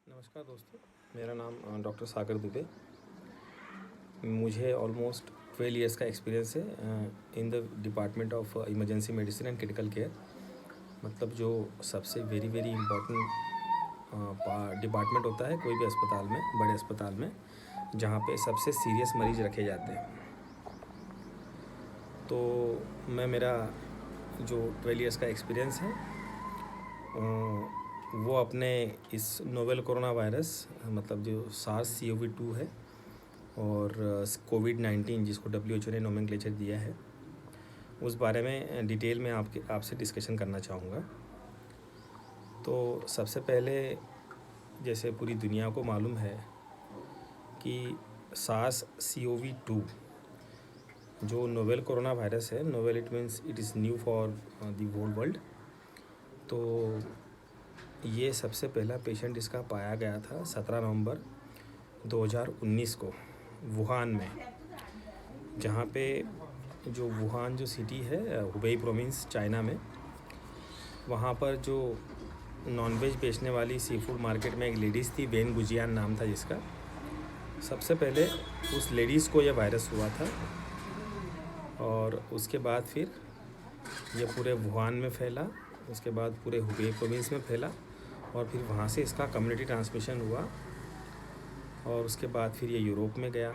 नमस्कार दोस्तों, मेरा नाम डॉक्टर सागर दुबे। मुझे ऑलमोस्ट 12 इयर्स का एक्सपीरियंस है in the department of emergency medicine and critical care. मतलब जो सबसे वेरी वेरी इम्पोर्टेंट डिपार्टमेंट होता है कोई भी अस्पताल में, बड़े अस्पताल में, जहाँ पे सबसे सीरियस मरीज़ रखे जाते हैं। तो मेरा जो 12 इयर्स का एक्सपीरियंस है वो अपने इस नोवेल कोरोना वायरस, मतलब जो SARS-CoV-2 है और कोविड-19 जिसको WHO ने नोमेनक्लेचर दिया है, उस बारे में डिटेल में आपसे डिस्कशन करना चाहूँगा। तो सबसे पहले, जैसे पूरी दुनिया को मालूम है कि SARS-CoV-2 जो नोवेल कोरोना वायरस है, novel it means it is new for the whole world. तो ये सबसे पहला पेशेंट इसका पाया गया था 17 नवंबर 2019 को वुहान में, जहाँ पे जो वुहान जो सिटी है हुबेई प्रोविंस चाइना में, वहाँ पर जो नॉनवेज बेचने वाली सी फूड मार्केट में एक लेडीज़ थी, वेन गुजियान नाम था जिसका। सबसे पहले उस लेडीज़ को यह वायरस हुआ था और उसके बाद फिर ये पूरे वुहान में फैला, उसके बाद पूरे हुबेई प्रोविंस में फैला और फिर वहाँ से इसका कम्युनिटी ट्रांसमिशन हुआ और उसके बाद फिर ये यूरोप में गया।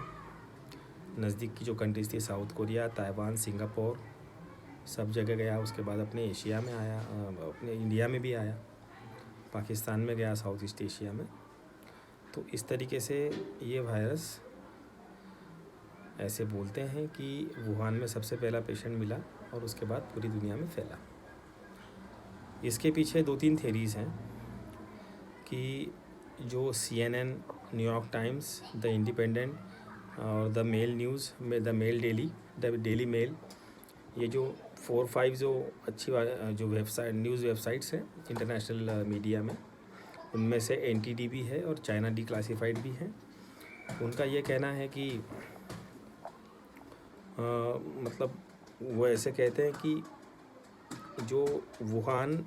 नज़दीक की जो कंट्रीज़ थी, साउथ कोरिया, ताइवान, सिंगापुर, सब जगह गया। उसके बाद अपने एशिया में आया, अपने इंडिया में भी आया, पाकिस्तान में गया, साउथ ईस्ट एशिया में। तो इस तरीके से ये वायरस, ऐसे बोलते हैं कि वुहान में सबसे पहला पेशेंट मिला और उसके बाद पूरी दुनिया में फैला। इसके पीछे 2-3 थेरीज़ हैं कि जो CNN, New York times, the independent और द मेल न्यूज़ में, the mail daily, the daily mail, ये जो 4-5 जो अच्छी जो वेबसाइट, न्यूज़ वेबसाइट्स हैं इंटरनेशनल मीडिया में, उनमें से NTD भी है और चाइना डिक्लासिफाइड भी है। उनका ये कहना है कि मतलब वो ऐसे कहते हैं कि जो वुहान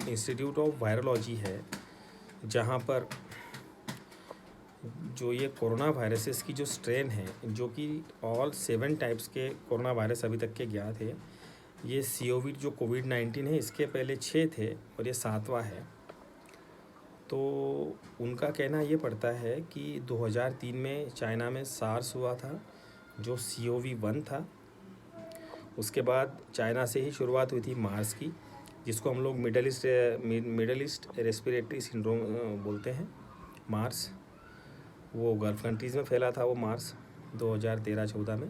इंस्टीट्यूट ऑफ वायरोलॉजी है, जहाँ पर जो ये कोरोना वायरसेस की जो स्ट्रेन है, जो कि ऑल 7 टाइप्स के कोरोना वायरस अभी तक के ज्ञात है, ये जो कोविड-19 है, इसके पहले 6 थे और ये 7वां है। तो उनका कहना ये पड़ता है कि 2003 में चाइना में सार्स हुआ था, जो CoV-1 था। उसके बाद चाइना से ही शुरुआत हुई थी मार्स की, जिसको हम लोग मिडल ईस्ट रेस्पिरेटरी सिंड्रोम बोलते हैं, मार्स। वो गल्फ़ कंट्रीज़ में फैला था वो मार्स 2013-14 में।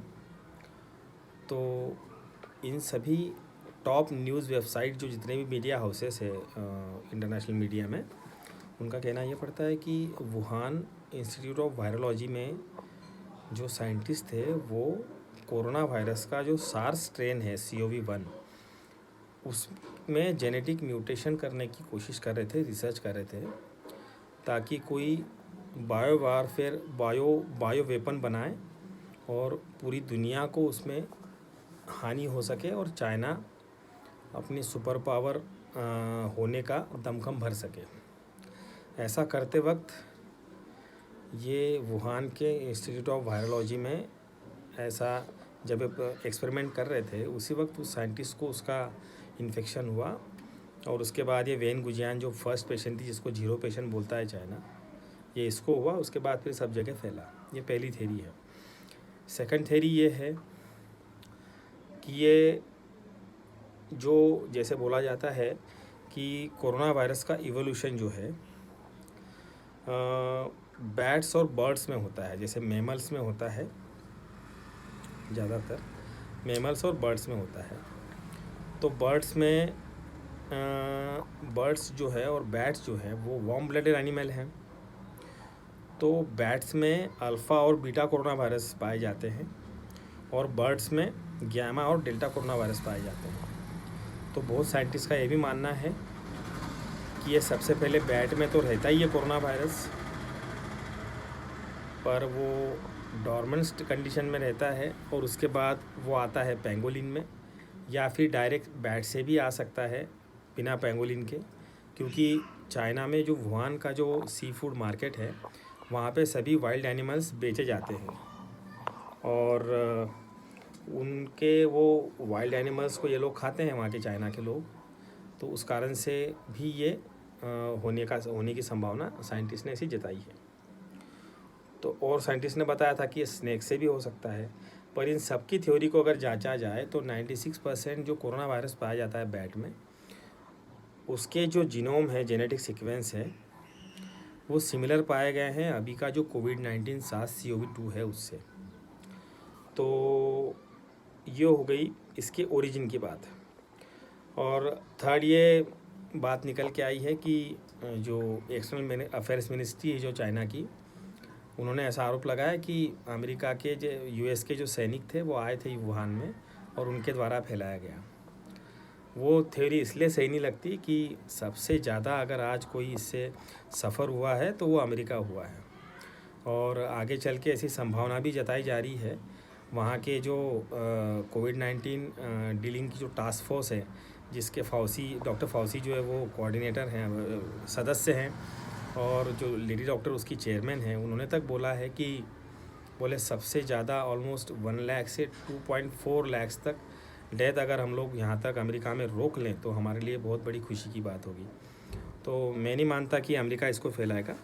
तो इन सभी टॉप न्यूज़ वेबसाइट, जो जितने भी मीडिया हाउसेस है इंटरनेशनल मीडिया में, उनका कहना ये पड़ता है कि वुहान इंस्टीट्यूट ऑफ वायरोलॉजी में जो साइंटिस्ट थे, वो कोरोना वायरस का जो सार्स स्ट्रेन है CoV-1, उसमें जेनेटिक म्यूटेशन करने की कोशिश कर रहे थे, रिसर्च कर रहे थे, ताकि कोई बायो वेपन बनाए और पूरी दुनिया को उसमें हानि हो सके और चाइना अपनी सुपर पावर होने का दमखम भर सके। ऐसा करते वक्त ये वुहान के इंस्टीट्यूट ऑफ वायरोलॉजी में ऐसा जब एक्सपेरिमेंट कर रहे थे, उसी वक्त उस साइंटिस्ट को उसका इन्फेक्शन हुआ और उसके बाद ये वेन गुजियान जो फर्स्ट पेशेंट थी, जिसको 0 पेशेंट बोलता है चाइना, ये इसको हुआ। उसके बाद फिर सब जगह फैला। ये पहली थेरी है। सेकंड थेरी ये है कि ये जो जैसे बोला जाता है कि कोरोना वायरस का इवोल्यूशन जो है बैट्स और बर्ड्स में होता है, जैसे मैमल्स में होता है, ज़्यादातर मैमल्स और बर्ड्स में होता है। तो बर्ड्स जो है और बैट्स जो है वो वार्म ब्लडेड एनिमल हैं। तो बैट्स में अल्फ़ा और बीटा कोरोना वायरस पाए जाते हैं और बर्ड्स में गैमा और डेल्टा कोरोना वायरस पाए जाते हैं। तो बहुत साइंटिस्ट का ये भी मानना है कि ये सबसे पहले बैट में तो रहता ही है कोरोना वायरस, पर वो डॉर्मेंट कंडीशन में रहता है और उसके बाद वो आता है पेंगोलिन में, या फिर डायरेक्ट बैट से भी आ सकता है बिना पेंगोलिन के, क्योंकि चाइना में जो वुहान का जो सी फूड मार्केट है, वहाँ पे सभी वाइल्ड एनिमल्स बेचे जाते हैं और उनके वो वाइल्ड एनिमल्स को ये लोग खाते हैं, वहाँ के चाइना के लोग। तो उस कारण से भी ये होने की संभावना साइंटिस्ट ने ऐसी जताई है। तो और साइंटिस्ट ने बताया था कि ये स्नेक से भी हो सकता है, पर इन सब की थ्योरी को अगर जांचा जाए तो 96% जो कोरोना वायरस पाया जाता है बैट में, उसके जो जीनोम है, जेनेटिक सीक्वेंस है, वो सिमिलर पाए गए हैं अभी का जो कोविड-19 SARS-CoV-2 है उससे। तो ये हो गई इसके ओरिजिन की बात। और थर्ड ये बात निकल के आई है कि जो एक्सटर्नल अफेयर्स मिनिस्ट्री है जो चाइना की, उन्होंने ऐसा आरोप लगाया कि अमेरिका के जो यूएस के जो सैनिक थे वो आए थे वुहान में और उनके द्वारा फैलाया गया। वो थ्योरी इसलिए सही नहीं लगती कि सबसे ज़्यादा अगर आज कोई इससे सफ़र हुआ है तो वो अमेरिका हुआ है, और आगे चल के ऐसी संभावना भी जताई जा रही है। वहाँ के जो कोविड-19 डीलिंग की जो टास्क फोर्स है, जिसके डॉक्टर फॉसी जो है वो कोऑर्डिनेटर हैं, सदस्य हैं, और जो लेडी डॉक्टर उसकी चेयरमैन हैं, उन्होंने तक बोला है कि बोले सबसे ज़्यादा ऑलमोस्ट 1 लाख से 2.4 लाख तक डेथ अगर हम लोग यहाँ तक अमेरिका में रोक लें तो हमारे लिए बहुत बड़ी खुशी की बात होगी। तो मैं नहीं मानता कि अमेरिका इसको फैलाएगा,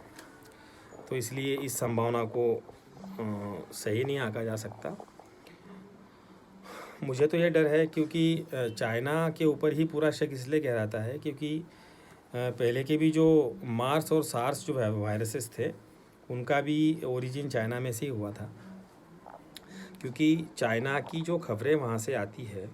तो इसलिए इस संभावना को सही नहीं आंका जा सकता। मुझे तो ये डर है क्योंकि चाइना के ऊपर ही पूरा शक इसलिए कह रहा है क्योंकि पहले के भी जो मार्स और सार्स जो वायरसेस थे, उनका भी ओरिजिन चाइना में से ही हुआ था। क्योंकि चाइना की जो खबरें वहाँ से आती है,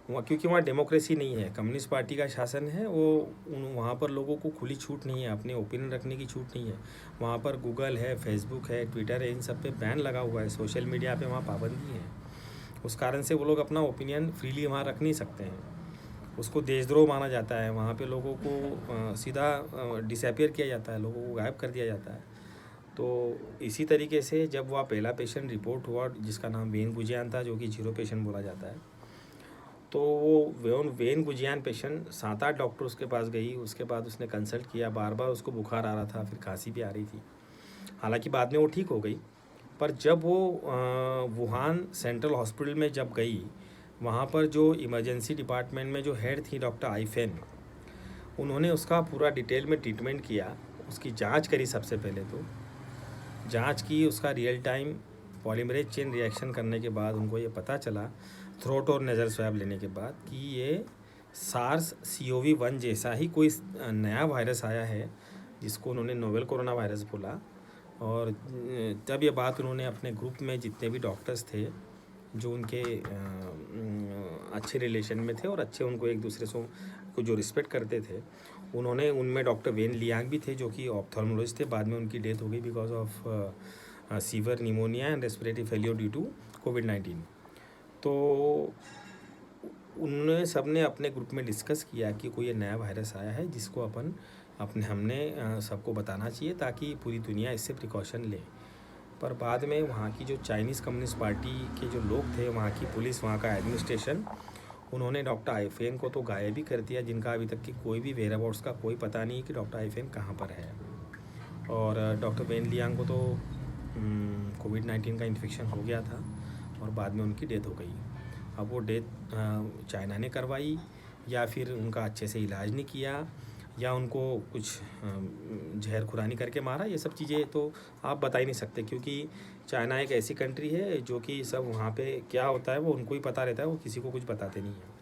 क्योंकि वहाँ डेमोक्रेसी नहीं है, कम्युनिस्ट पार्टी का शासन है, वहाँ पर लोगों को खुली छूट नहीं है, अपने ओपिनियन रखने की छूट नहीं है। वहाँ पर गूगल है, फेसबुक है, ट्विटर है, इन सब पे बैन लगा हुआ है, सोशल मीडिया पे वहाँ पाबंदी है। उस कारण से वो लोग अपना ओपिनियन फ्रीली वहाँ रख नहीं सकते हैं, उसको देशद्रोह माना जाता है। वहाँ पे लोगों को सीधा डिसअपीयर किया जाता है, लोगों को गायब कर दिया जाता है। तो इसी तरीके से जब वह पहला पेशेंट रिपोर्ट हुआ जिसका नाम वेन गुजियान था, जो कि 0 पेशेंट बोला जाता है, तो वो वेन गुजियान पेशेंट 7-8 डॉक्टर उसके पास गई, उसके बाद उसने कंसल्ट किया, बार बार उसको बुखार आ रहा था, फिर खांसी भी आ रही थी। हालांकि बाद में वो ठीक हो गई, पर जब वो वुहान सेंट्रल हॉस्पिटल में जब गई, वहाँ पर जो इमरजेंसी डिपार्टमेंट में जो हेड थी डॉक्टर आईफेन, उन्होंने उसका पूरा डिटेल में ट्रीटमेंट किया, उसकी जांच करी। सबसे पहले तो जांच की, उसका real time polymerase chain reaction करने के बाद उनको ये पता चला, थ्रोट और नेज़ल स्वैब लेने के बाद, कि ये SARS-CoV-1 जैसा ही कोई नया वायरस आया है जिसको उन्होंने नोवेल कोरोना वायरस बोला। और तब ये बात उन्होंने अपने ग्रुप में जितने भी डॉक्टर्स थे जो उनके अच्छे रिलेशन में थे और अच्छे उनको एक दूसरे को जो रिस्पेक्ट करते थे, उन्होंने, उनमें डॉक्टर वेन लियांग भी थे जो कि ऑप्थेल्मोलॉजिस्ट थे। बाद में उनकी डेथ हो गई because of severe pneumonia and respiratory failure due to कोविड-19। तो उन्होंने सबने अपने ग्रुप में डिस्कस किया कि कोई नया वायरस आया है जिसको हमने सबको बताना चाहिए ताकि पूरी दुनिया इससे प्रिकॉशन ले। पर बाद में वहाँ की जो चाइनीज़ कम्युनिस्ट पार्टी के जो लोग थे, वहाँ की पुलिस, वहाँ का एडमिनिस्ट्रेशन, उन्होंने डॉक्टर आईफेन को तो गायब ही कर दिया, जिनका अभी तक की कोई भी वेयरअबाउट्स का कोई पता नहीं कि डॉक्टर आईफेन कहाँ पर है। और डॉक्टर वेन लियांग को तो कोविड-19 का इन्फेक्शन हो गया था और बाद में उनकी डेथ हो गई। अब वो डेथ चाइना ने करवाई या फिर उनका अच्छे से इलाज नहीं किया या उनको कुछ जहर खुरानी करके मारा, ये सब चीज़ें तो आप बता ही नहीं सकते, क्योंकि चाइना एक ऐसी कंट्री है जो कि सब वहाँ पे क्या होता है वो उनको ही पता रहता है, वो किसी को कुछ बताते नहीं है।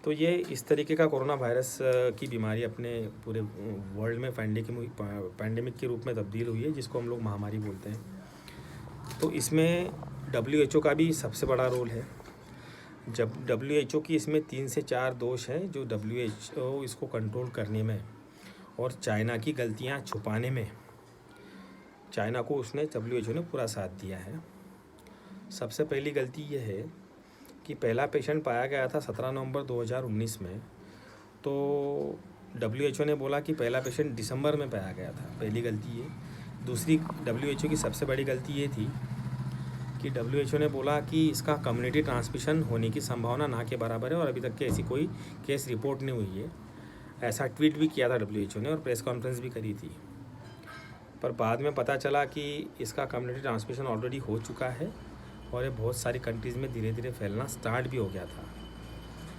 तो ये इस तरीके का कोरोना वायरस की बीमारी अपने पूरे वर्ल्ड में पैंडेमिक के रूप में तब्दील हुई है, जिसको हम लोग महामारी बोलते हैं। तो इसमें WHO का भी सबसे बड़ा रोल है। जब WHO की इसमें 3 से 4 दोष हैं जो WHO इसको कंट्रोल करने में और चाइना की गलतियां छुपाने में, चाइना को WHO ने पूरा साथ दिया है। सबसे पहली गलती यह है कि पहला पेशेंट पाया गया था 17 नवंबर 2019 में, तो WHO ने बोला कि पहला पेशेंट दिसंबर में पाया गया था। पहली गलती ये। दूसरी WHO की सबसे बड़ी गलती ये थी कि WHO ने बोला कि इसका कम्युनिटी ट्रांसमिशन होने की संभावना ना के बराबर है और अभी तक के ऐसी कोई केस रिपोर्ट नहीं हुई है। ऐसा ट्वीट भी किया था WHO ने और प्रेस कॉन्फ्रेंस भी करी थी। पर बाद में पता चला कि इसका कम्युनिटी ट्रांसमिशन ऑलरेडी हो चुका है और ये बहुत सारी कंट्रीज़ में धीरे धीरे फैलना स्टार्ट भी हो गया था।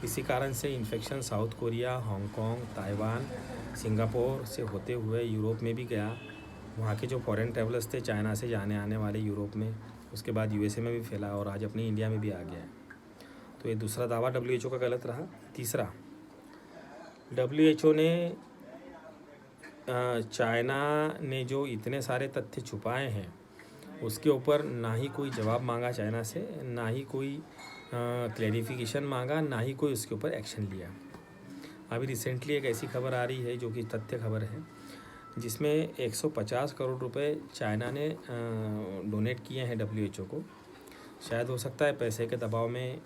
इसी कारण से infection south Korea, Hong Kong, Taiwan, Singapore से होते हुए यूरोप में भी गया। वहाँ के जो फॉरेन ट्रैवलर्स थे चाइना से जाने आने वाले यूरोप में, उसके बाद USA में भी फैला और आज अपनी इंडिया में भी आ गया है। तो ये दूसरा दावा WHO का गलत रहा। तीसरा, WHO ने चाइना ने जो इतने सारे तथ्य छुपाए हैं उसके ऊपर ना ही कोई जवाब मांगा चाइना से, ना ही कोई क्लैरिफिकेशन मांगा, ना ही कोई उसके ऊपर एक्शन लिया। अभी रिसेंटली एक ऐसी खबर आ रही है जो कि तथ्य खबर है, जिसमें 150 करोड़ रुपए चाइना ने डोनेट किए हैं WHO को। शायद हो सकता है पैसे के दबाव में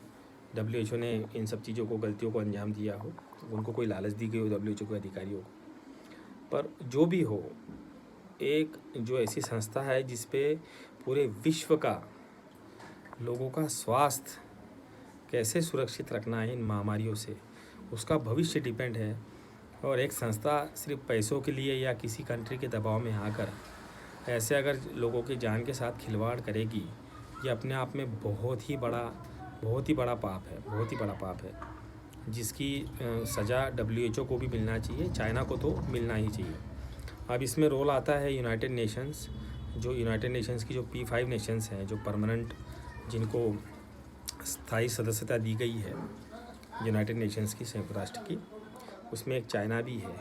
WHO ने इन सब चीज़ों को, गलतियों को अंजाम दिया हो, उनको कोई लालच दी गई हो WHO के अधिकारियों को। पर जो भी हो, एक जो ऐसी संस्था है जिस पे पूरे विश्व का लोगों का स्वास्थ्य कैसे सुरक्षित रखना है इन महामारियों से, उसका भविष्य डिपेंड है। और एक संस्था सिर्फ पैसों के लिए या किसी कंट्री के दबाव में आकर ऐसे अगर लोगों की जान के साथ खिलवाड़ करेगी, ये अपने आप में बहुत ही बड़ा पाप है, बहुत ही बड़ा पाप है, जिसकी सज़ा WHO को भी मिलना चाहिए, चाइना को तो मिलना ही चाहिए। अब इसमें रोल आता है यूनाइटेड नेशंस, जो यूनाइटेड नेशंस की जो P5 नेशंस हैं, जो परमानेंट, जिनको स्थायी सदस्यता दी गई है यूनाइटेड नेशंस की, संयुक्त राष्ट्र की, उसमें एक चाइना भी है।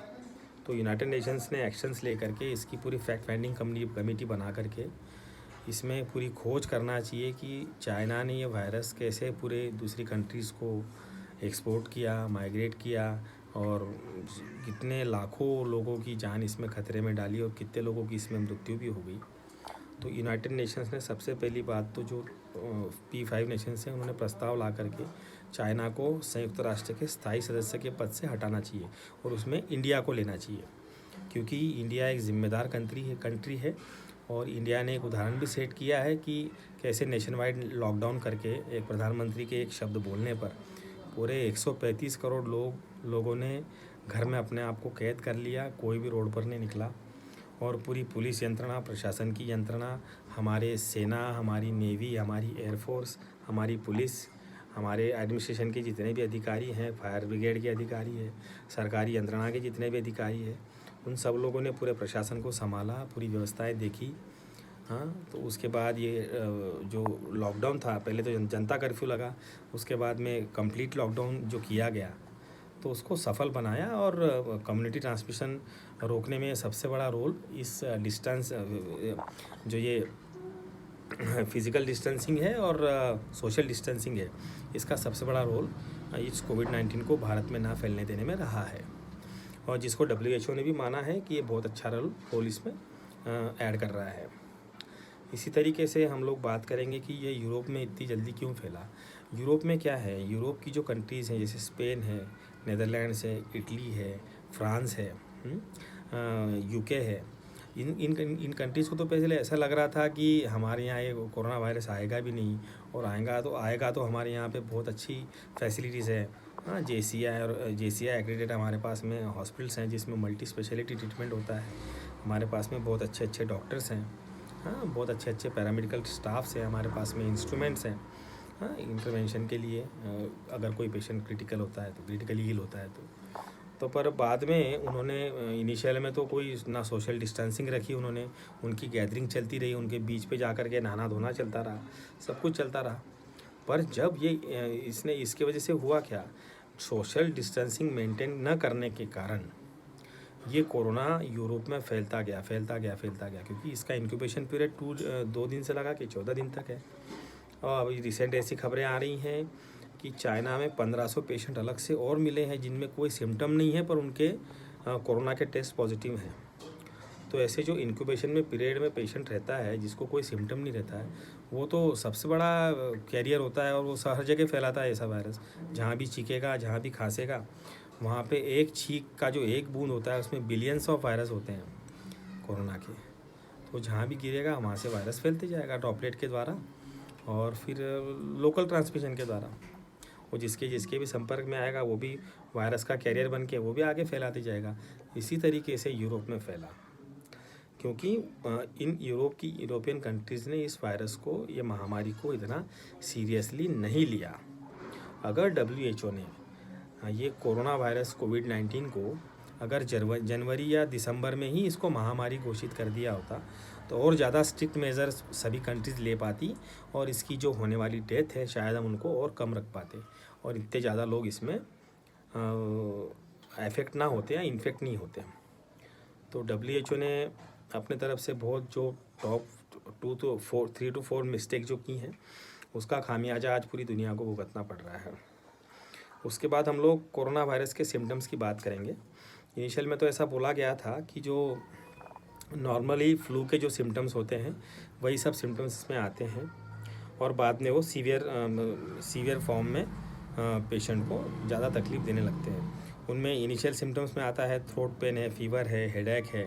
तो यूनाइटेड नेशंस ने एक्शंस ले करके इसकी पूरी फैक्ट फाइंडिंग कमेटी बना करके इसमें पूरी खोज करना चाहिए कि चाइना ने ये वायरस कैसे पूरे दूसरी कंट्रीज़ को एक्सपोर्ट किया, माइग्रेट किया, और कितने लाखों लोगों की जान इसमें खतरे में डाली और कितने लोगों की इसमें मृत्यु भी हो गई। तो यूनाइटेड नेशंस ने सबसे पहली बात तो जो P5 नेशंस हैं उन्होंने प्रस्ताव ला करके चाइना को संयुक्त राष्ट्र के स्थायी सदस्य के पद से हटाना चाहिए और उसमें इंडिया को लेना चाहिए, क्योंकि इंडिया एक ज़िम्मेदार कंट्री है। और इंडिया ने एक उदाहरण भी सेट किया है कि कैसे नेशन वाइड लॉकडाउन करके एक प्रधानमंत्री के एक शब्द बोलने पर पूरे 135 करोड़ लोगों ने घर में अपने आप को कैद कर लिया, कोई भी रोड पर नहीं निकला। और पूरी पुलिस यंत्रणा, प्रशासन की यंत्रणा, हमारे सेना, हमारी नेवी, हमारी एयरफोर्स, हमारी पुलिस, हमारे एडमिनिस्ट्रेशन के जितने भी अधिकारी हैं, फायर ब्रिगेड के अधिकारी हैं, सरकारी यंत्रणा के जितने भी अधिकारी हैं, उन सब लोगों ने पूरे प्रशासन को संभाला, पूरी व्यवस्थाएं देखी। हाँ, तो उसके बाद ये जो लॉकडाउन था, पहले तो जनता कर्फ्यू लगा, उसके बाद में कंप्लीट लॉकडाउन जो किया गया तो उसको सफल बनाया। और कम्युनिटी ट्रांसमिशन रोकने में सबसे बड़ा रोल इस डिस्टेंस, जो ये फिज़िकल डिस्टेंसिंग है और सोशल डिस्टेंसिंग है, इसका सबसे बड़ा रोल इस कोविड-19 को भारत में ना फैलने देने में रहा है, और जिसको WHO ने भी माना है कि ये बहुत अच्छा रोल इसमें ऐड कर रहा है। इसी तरीके से हम लोग बात करेंगे कि ये यूरोप में इतनी जल्दी क्यों फैला। यूरोप में क्या है, यूरोप की जो कंट्रीज़ हैं जैसे स्पेन है, नेदरलैंड्स है, इटली है, फ्रांस है, UK है, इन कंट्रीज़ को तो पहले ऐसा लग रहा था कि हमारे यहाँ ये कोरोना वायरस आएगा भी नहीं, और आएगा तो हमारे यहाँ पे बहुत अच्छी फैसिलिटीज़ है। हाँ, JCI एक्रेडिटेड हमारे पास में हॉस्पिटल्स हैं जिसमें मल्टी स्पेशलिटी ट्रीटमेंट होता है। हमारे पास में बहुत अच्छे डॉक्टर्स हैं। हाँ, बहुत अच्छे पैरामेडिकल स्टाफ्स हैं हमारे पास में, इंस्ट्रूमेंट्स हैं। हाँ, इंटरवेंशन के लिए अगर कोई पेशेंट क्रिटिकल होता है तो, क्रिटिकली इल होता है तो पर बाद में उन्होंने इनिशियल में तो कोई ना सोशल डिस्टेंसिंग रखी उन्होंने, उनकी गैदरिंग चलती रही, उनके बीच पे जा कर के नहाना धोना चलता रहा, सब कुछ चलता रहा। पर जब ये इसके वजह से हुआ क्या, सोशल डिस्टेंसिंग मेंटेन न करने के कारण ये कोरोना यूरोप में फैलता गया, क्योंकि इसका इंक्यूबेशन पीरियड 2 दिन से लगा के 14 दिन तक है। और अभी रिसेंट ऐसी खबरें आ रही हैं कि चाइना में 1500 पेशेंट अलग से और मिले हैं जिनमें कोई सिम्टम नहीं है, पर उनके कोरोना के टेस्ट पॉजिटिव हैं। तो ऐसे जो इंक्यूबेशन में पीरियड में पेशेंट रहता है जिसको कोई सिम्टम नहीं रहता है, वो तो सबसे बड़ा कैरियर होता है, और वो हर जगह फैलाता है ऐसा वायरस। जहाँ भी चीखेगा, जहाँ भी खांसेगा, वहाँ पे एक छींक का जो एक बूंद होता है उसमें बिलियंस ऑफ वायरस होते हैं कोरोना के। तो जहाँ भी गिरेगा वहाँ से वायरस फैलते जाएगा ड्रॉपलेट के द्वारा और फिर लोकल ट्रांसमिशन के द्वारा। वो जिसके जिसके भी संपर्क में आएगा वो भी वायरस का कैरियर बन के वो भी आगे फैलाते जाएगा। इसी तरीके से यूरोप में फैला, क्योंकि इन यूरोपियन कंट्रीज़ ने इस वायरस को, ये महामारी को इतना सीरियसली नहीं लिया। अगर WHO ने ये कोरोना वायरस कोविड-19 को अगर जनवरी या दिसंबर में ही इसको महामारी घोषित कर दिया होता तो और ज़्यादा स्ट्रिक्ट मेजर्स सभी कंट्रीज़ ले पाती और इसकी जो होने वाली डेथ है शायद हम उनको और कम रख पाते और इतने ज़्यादा लोग इसमें अफेक्ट ना होते या इन्फेक्ट नहीं होते। तो WHO ने अपने तरफ से बहुत जो टॉप 3 to 4 मिस्टेक जो की हैं उसका खामियाजा आज पूरी दुनिया को भुगतना पड़ रहा है। उसके बाद हम लोग कोरोना वायरस के सिम्टम्स की बात करेंगे। इनिशियल में तो ऐसा बोला गया था कि जो नॉर्मली फ्लू के जो सिम्टम्स होते हैं वही सब सिम्टम्स इसमें आते हैं और बाद में वो सीवियर फॉर्म में पेशेंट को ज़्यादा तकलीफ़ देने लगते हैं। उनमें इनिशियल सिम्टम्स में आता है थ्रोट पेन है, फीवर है, हेडेक है,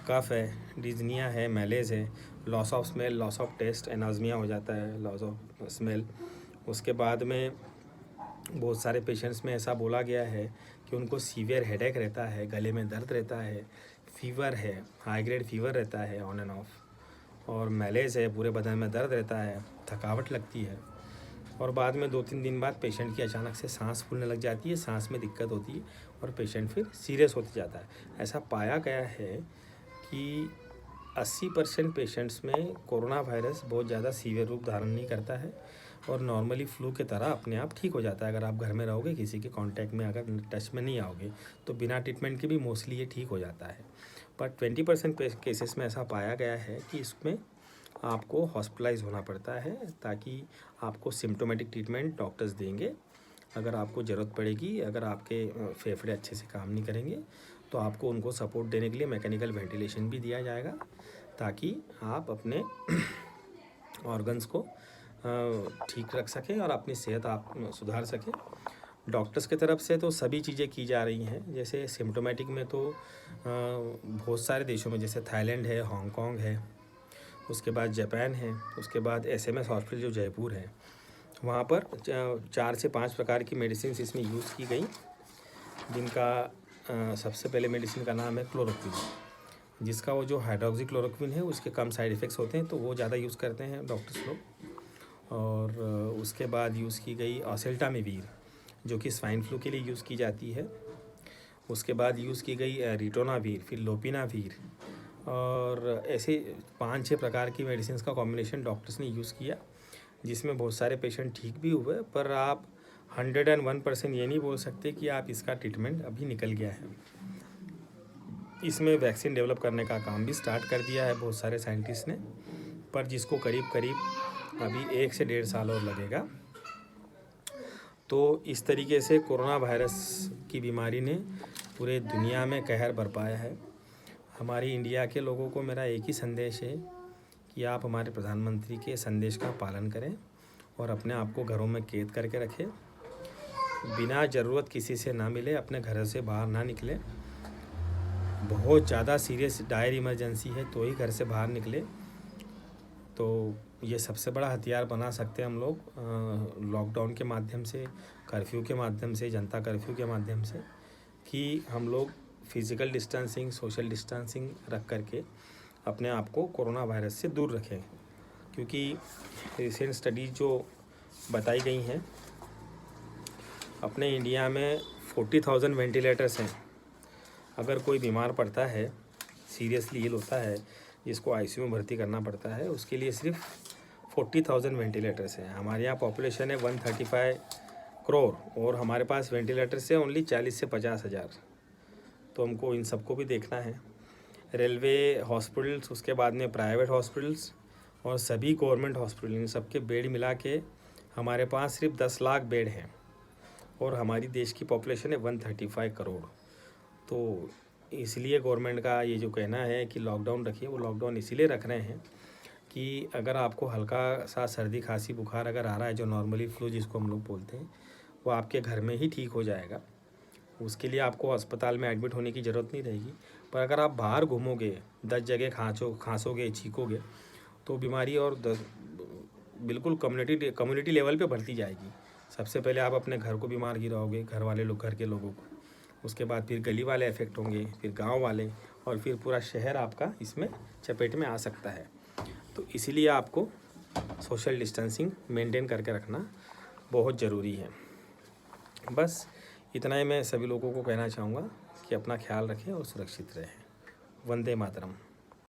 कफ है, डिजनिया है, मैलेज है, loss of smell, loss of taste, anosmia हो जाता है, लॉस ऑफ स्मेल। उसके बाद में बहुत सारे पेशेंट्स में ऐसा बोला गया है कि उनको सीवियर हेडेक रहता है, गले में दर्द रहता है, फीवर है, हाई ग्रेड फीवर रहता है ऑन एंड ऑफ, और मैलेज है, पूरे बदन में दर्द रहता है, थकावट लगती है और बाद में 2-3 दिन बाद पेशेंट की अचानक से सांस फूलने लग जाती है, सांस में दिक्कत होती है और पेशेंट फिर सीरियस होते जाता है। ऐसा पाया गया है कि 80% पेशेंट्स में कोरोना वायरस बहुत ज़्यादा सीवियर रूप धारण नहीं करता है और नॉर्मली फ्लू के तरह अपने आप ठीक हो जाता है। अगर आप घर में रहोगे, किसी के कांटेक्ट में अगर टच में नहीं आओगे तो बिना ट्रीटमेंट के भी मोस्टली ये ठीक हो जाता है। पर 20% केसेस में ऐसा पाया गया है कि इसमें आपको हॉस्पिटलाइज होना पड़ता है ताकि आपको सिम्टोमेटिक ट्रीटमेंट डॉक्टर्स देंगे। अगर आपको ज़रूरत पड़ेगी, अगर आपके फेफड़े अच्छे से काम नहीं करेंगे तो आपको उनको सपोर्ट देने के लिए मैकेनिकल वेंटिलेशन भी दिया जाएगा ताकि आप अपने ऑर्गन्स को ठीक रख सकें और अपनी सेहत आप सुधार सकें। डॉक्टर्स की तरफ से तो सभी चीज़ें की जा रही हैं। जैसे सिम्टोमेटिक में तो बहुत सारे देशों में, जैसे थाईलैंड है, हांगकांग है, उसके बाद जापान है, उसके बाद SMS हॉस्पिटल जो जयपुर है, वहाँ पर 4 से 5 प्रकार की मेडिसिन इसमें यूज़ की गई, जिनका सबसे पहले मेडिसिन का नाम है क्लोरोक्विन, जिसका वो जो हाइड्रोक्सी क्लोरोक्विन है उसके कम साइड इफ़ेक्ट्स होते हैं तो वो ज़्यादा यूज़ करते हैं डॉक्टर्स लोग। और उसके बाद यूज़ की गई ओसेल्टामिवीर जो कि स्वाइन फ्लू के लिए यूज़ की जाती है। उसके बाद यूज़ की गई रिटोनावीर, फिर लोपिनावीर, और ऐसे 5-6 प्रकार की मेडिसिन का कॉम्बिनेशन डॉक्टर्स ने यूज़ किया, जिसमें बहुत सारे पेशेंट ठीक भी हुए। पर आप 101% ये नहीं बोल सकते कि आप इसका ट्रीटमेंट अभी निकल गया है। इसमें वैक्सीन डेवलप करने का काम भी स्टार्ट कर दिया है बहुत सारे साइंटिस्ट ने, पर जिसको करीब करीब अभी 1 से 1.5 साल और लगेगा। तो इस तरीके से कोरोना वायरस की बीमारी ने पूरे दुनिया में कहर बरपाया है। हमारी इंडिया के लोगों को मेरा एक ही संदेश है कि आप हमारे प्रधानमंत्री के संदेश का पालन करें और अपने आप को घरों में कैद करके रखें, बिना ज़रूरत किसी से ना मिले, अपने घर से बाहर ना निकले, बहुत ज़्यादा सीरियस डायर इमरजेंसी है तो ही घर से बाहर निकले। तो ये सबसे बड़ा हथियार बना सकते हैं हम लोग लॉकडाउन के माध्यम से, कर्फ्यू के माध्यम से, जनता कर्फ्यू के माध्यम से, कि हम लोग फिज़िकल डिस्टेंसिंग, सोशल डिस्टेंसिंग रख करके अपने आप को कोरोना वायरस से दूर रखें। क्योंकि रिसेंट स्टडीज़ जो बताई गई हैं, अपने इंडिया में 40,000 वेंटिलेटर्स हैं। अगर कोई बीमार पड़ता है, सीरियसली इल होता है, जिसको ICU में भर्ती करना पड़ता है, उसके लिए सिर्फ 40,000 वेंटिलेटर्स हैं। हमारे यहाँ पॉपुलेशन है 135 करोड़ और हमारे पास वेंटिलेटर्स है ओनली 40 से 50 हज़ार। तो हमको इन सबको भी देखना है। रेलवे हॉस्पिटल्स, उसके बाद में प्राइवेट हॉस्पिटल्स और सभी गवर्नमेंट हॉस्पिटल, इन सबके बेड मिला के हमारे पास सिर्फ 10 लाख बेड हैं और हमारी देश की पॉपुलेशन है 135 करोड़। तो इसलिए गवर्नमेंट का ये जो कहना है कि लॉकडाउन रखिए, वो लॉकडाउन इसीलिए रख रहे हैं कि अगर आपको हल्का सा सर्दी खांसी बुखार अगर आ रहा है, जो नॉर्मली फ्लू जिसको हम लोग बोलते हैं, वो आपके घर में ही ठीक हो जाएगा। उसके लिए आपको अस्पताल में एडमिट होने की ज़रूरत नहीं रहेगी। पर अगर आप बाहर घूमोगे, 10 जगह खांसोगे, छींकोगे, तो बीमारी और बिल्कुल कम्युनिटी लेवल पे बढ़ती जाएगी। सबसे पहले आप अपने घर को बीमार गिराओगे, घर वाले लोग, घर के लोगों को, उसके बाद फिर गली वाले इफ़ेक्ट होंगे, फिर गांव वाले, और फिर पूरा शहर आपका इसमें चपेट में आ सकता है। तो इसीलिए आपको सोशल डिस्टेंसिंग मेंटेन करके रखना बहुत ज़रूरी है। बस इतना ही मैं सभी लोगों को कहना चाहूँगा कि अपना ख्याल रखें और सुरक्षित रहें। वंदे मातरम।